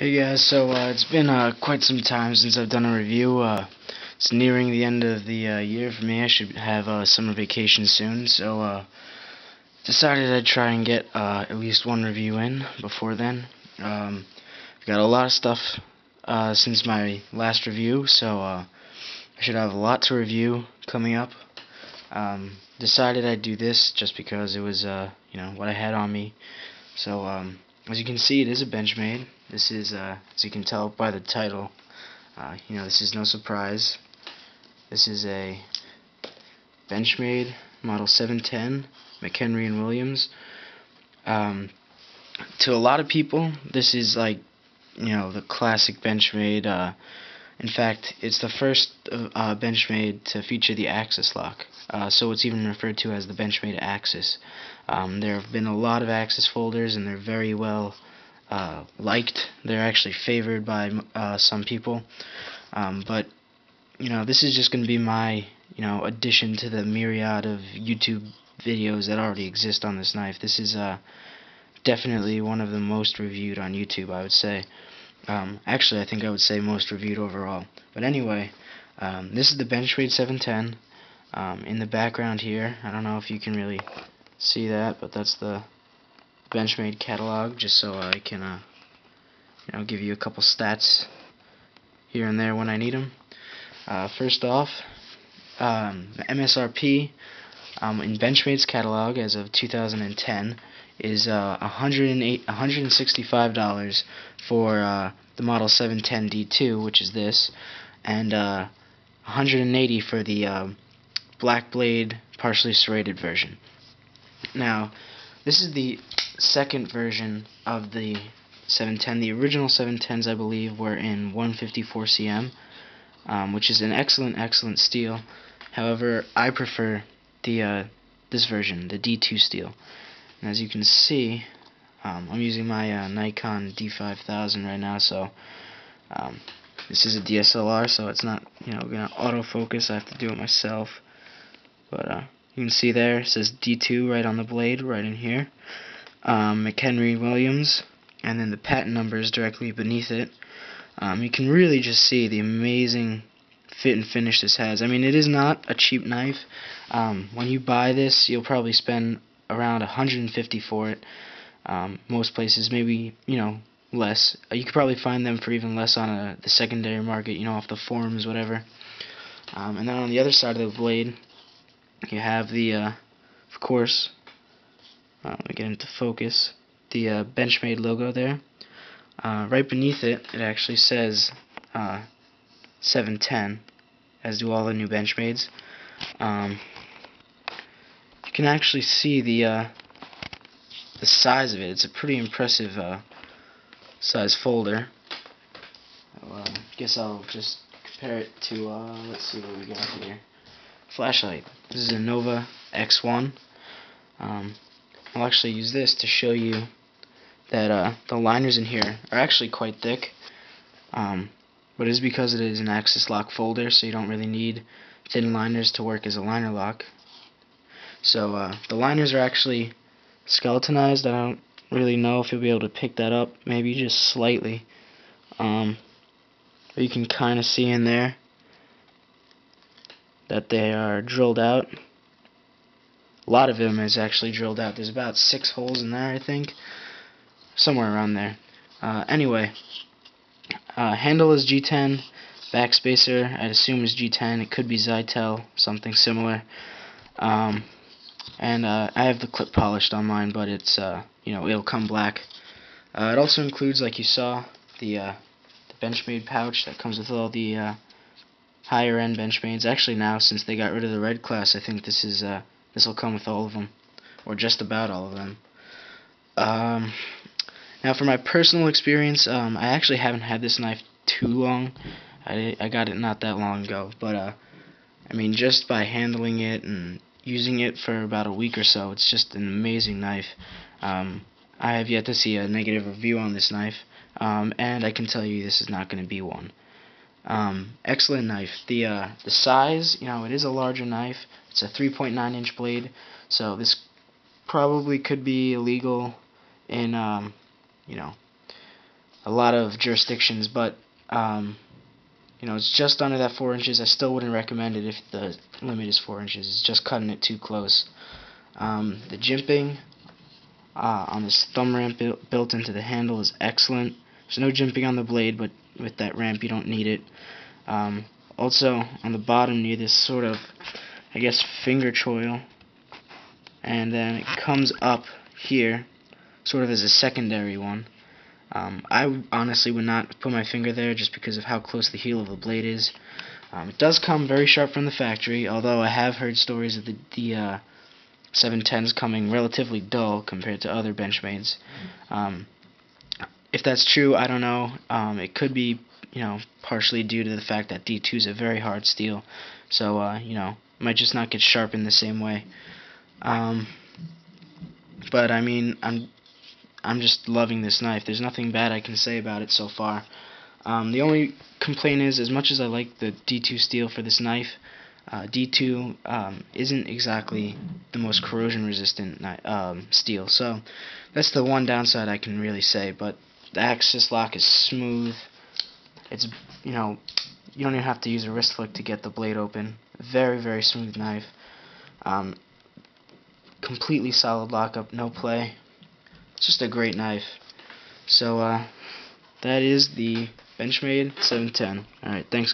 Hey guys, so it's been quite some time since I've done a review. It's nearing the end of the year for me. I should have summer vacation soon, so decided I'd try and get at least one review in before then. I've got a lot of stuff since my last review, so I should have a lot to review coming up. Decided I'd do this just because it was what I had on me. So as you can see, it is a Benchmade. This is, as you can tell by the title, this is no surprise. This is a Benchmade Model 710 McHenry and Williams. To a lot of people, this is like, the classic Benchmade. In fact, it's the first Benchmade to feature the axis lock. So it's even referred to as the Benchmade Axis. There have been a lot of axis folders, and they're very well liked. They're actually favored by some people. But this is just going to be my addition to the myriad of YouTube videos that already exist on this knife. This is definitely one of the most reviewed on YouTube, I would say. Actually, I think I would say most reviewed overall. But anyway, this is the Benchmade 710. In the background here, I don't know if you can really see that, but that's the Benchmade catalog, just so I can give you a couple stats here and there when I need them. First off, the MSRP in Benchmade's catalog as of 2010 is $165 for the Model 710 D2, which is this, and $180 for the Black Blade partially serrated version. Now, this is the second version of the 710. The original 710s, I believe, were in 154 cm, which is an excellent steel. However, I prefer the this version, the D2 steel. And as you can see, I'm using my Nikon D5000 right now, so this is a DSLR, so it's not gonna autofocus. I have to do it myself. But you can see there, it says D2 right on the blade, right in here. McHenry Williams, and then the patent number is directly beneath it. You can really just see the amazing fit and finish this has. I mean, it is not a cheap knife. When you buy this, you'll probably spend around $150 for it. Most places, maybe less. You could probably find them for even less on the secondary market, off the forums, whatever. And then on the other side of the blade, you have the, of course, let me get into focus, the Benchmade logo there. Right beneath it, it actually says 710, as do all the new Benchmades. You can actually see the size of it. It's a pretty impressive size folder. I guess I'll just compare it to, let's see what we got here. Flashlight. This is a Nova X1. I'll actually use this to show you that the liners in here are actually quite thick, but it is because it is an axis lock folder, so you don't really need thin liners to work as a liner lock. So the liners are actually skeletonized. I don't really know if you'll be able to pick that up, maybe just slightly, but you can kind of see in there that they are drilled out. A lot of them is actually drilled out. There's about 6 holes in there, I think, somewhere around there. Anyway, handle is G10, backspacer I'd assume is G10. It could be Zytel, something similar. And I have the clip polished on mine, but it's it'll come black. It also includes, like you saw, the Benchmade pouch that comes with all the higher end Benchmades. Actually, now since they got rid of the red class, I think this will come with all of them, or just about all of them. Now, for my personal experience, I actually haven't had this knife too long. I got it not that long ago, but I mean, just by handling it and using it for about a week or so, it's just an amazing knife. I have yet to see a negative review on this knife, and I can tell you this is not going to be one. Excellent knife. The size, it is a larger knife. It's a 3.9 inch blade, so this probably could be illegal in a lot of jurisdictions, but it's just under that 4 inches. I still wouldn't recommend it if the limit is 4 inches. It's just cutting it too close. The jimping on this thumb ramp built into the handle is excellent. There's no jimping on the blade, but with that ramp you don't need it. Also on the bottom near this sort of, I guess, finger choil, and then it comes up here sort of as a secondary one. I honestly would not put my finger there just because of how close the heel of the blade is. It does come very sharp from the factory, although I have heard stories of the 710s coming relatively dull compared to other Benchmades. If that's true, I don't know. It could be, partially due to the fact that D2 is a very hard steel, so it might just not get sharpened the same way. But I mean, I'm just loving this knife. There's nothing bad I can say about it so far. The only complaint is, as much as I like the D2 steel for this knife, D2 isn't exactly the most corrosion resistant steel, so that's the one downside I can really say. But the axis lock is smooth. It's, you don't even have to use a wrist flick to get the blade open. Very, very smooth knife. Completely solid lockup, no play. It's just a great knife. So that is the Benchmade 710. Alright, thanks.